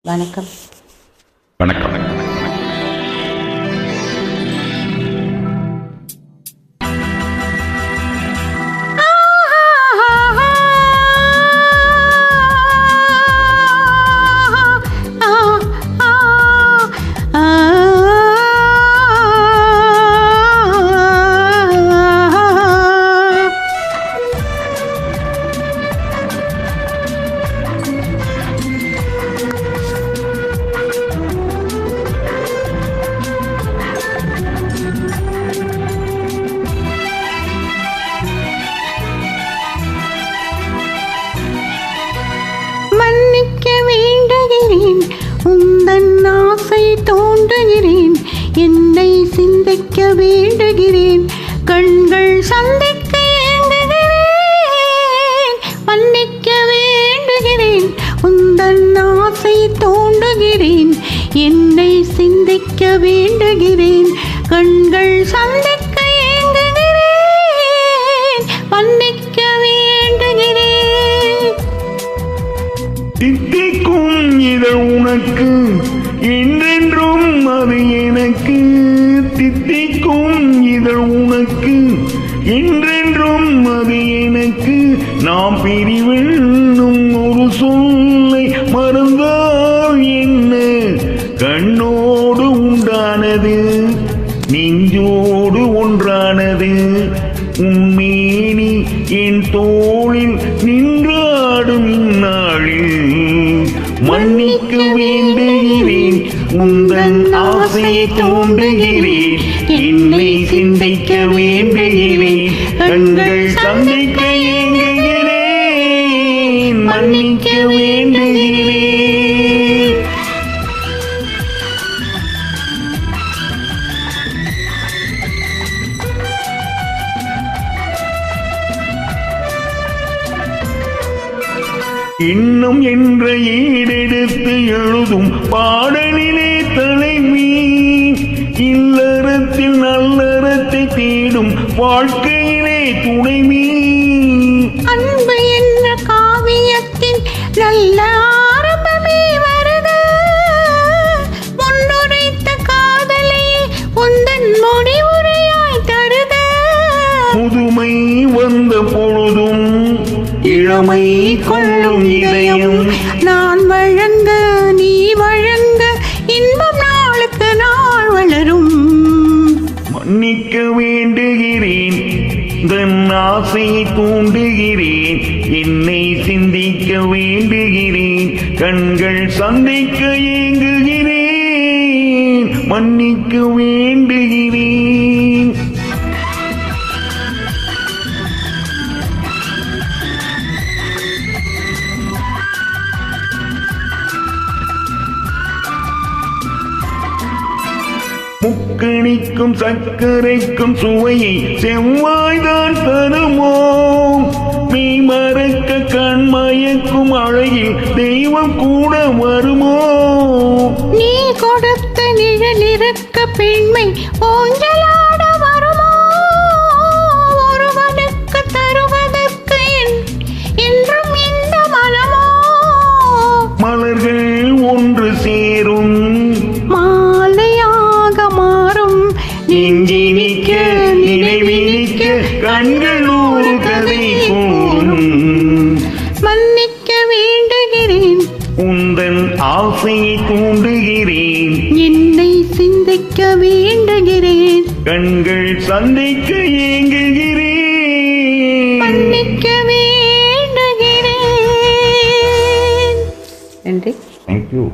வணக்கம். வணக்கம். உந்தன் ஆசை தோன்றுகிறேன், என்னை சிந்திக்க வேண்டுகிறேன், கண்கள் சந்திக்க ஏங்குகிறேன், மன்னிக்க வேண்டுகிறேன். உந்தன் ஆசை தோன்றுகிறேன், என்னை சிந்திக்க வேண்டுகிறேன், கண்கள் சந்திக்க ஏங்குகிறேன், மன்னிக்க வேண்டுகிறேன். தித்திக்கும் இதழ் உனக்கு என்றென்றும் அது எனக்கு, தித்திக்கும் இதழ் உனக்கு என்றென்றும் அது எனக்கு. நாம் பிரிவென்னும் ஒரு சொல்லை மறந்தால் என்ன, கண்ணோடு உண்டானது நெஞ்சோடு ஒன்றானது. உன்மேனி என் தோளில் நின்றாடும் இந்நாளில் மன்னிக்க வேண்டுகிறேன், உந்தன் ஆசையை தோன்றுகிறேன், என்னை சிந்திக்க வேண்டுகிறேன், கண்கள் சந்திக்க ஏங்குகிறேன், மன்னிக்க வேண்டுகிறேன். எண்ணம் என்ற ஏடெடுத்து எழுதும் பாடலிலே தலைவி, இல்லறத்தில் நல்லறத்தை தேடும் வாழ்க்கையிலே துணைவி. அன்பு என்ற காவியத்தின் நல்ல ஆரம்பமே வருது, முன்னுரைத்த காதலை உந்தன் முடிவுரையாய் தருது. முதுமை வந்த பொழுதும் இளமை கொள்ளும் இதயம், நான் வழங்க நீ வழங்க இன்பம் நாளுக்கு நாள் வளரும். மன்னிக்க வேண்டுகிறேன், தன் ஆசையை தூண்டுகிறேன், என்னை சிந்திக்க வேண்டுகிறேன், கண்கள் சந்திக்க ஏங்குகிறேன், மன்னிக்க வேண்டுகிறேன். முக்கணிக்கும் சர்க்கரைக்கும் சுவையை செவ்வாய்தான் தருமோ, நீ மறக்க கண் மயக்கும் அழகில் தெய்வம் கூட வருமோ. நீ கொடுத்த நிழல் இருக்க பெண்மை ஓஞ்சலாட வருமோ, ஒருவனுக்கு தருவதற்கு என்றும் இந்த மனமோ. மலர்கள் ஒன்று சேரும் நெஞ்சினிக்க நினைவினிக்க கண்கள் ஒரு கதை கூறும். மன்னிக்க வேண்டுகிறேன், உந்தன் ஆசையை தூண்டுகிறேன், என்னை சிந்திக்க வேண்டுகிறேன், கண்கள் சந்திக்க ஏங்குகிறேன், மன்னிக்க வேண்டுகிறேன். நன்றி. தேங்க்யூ.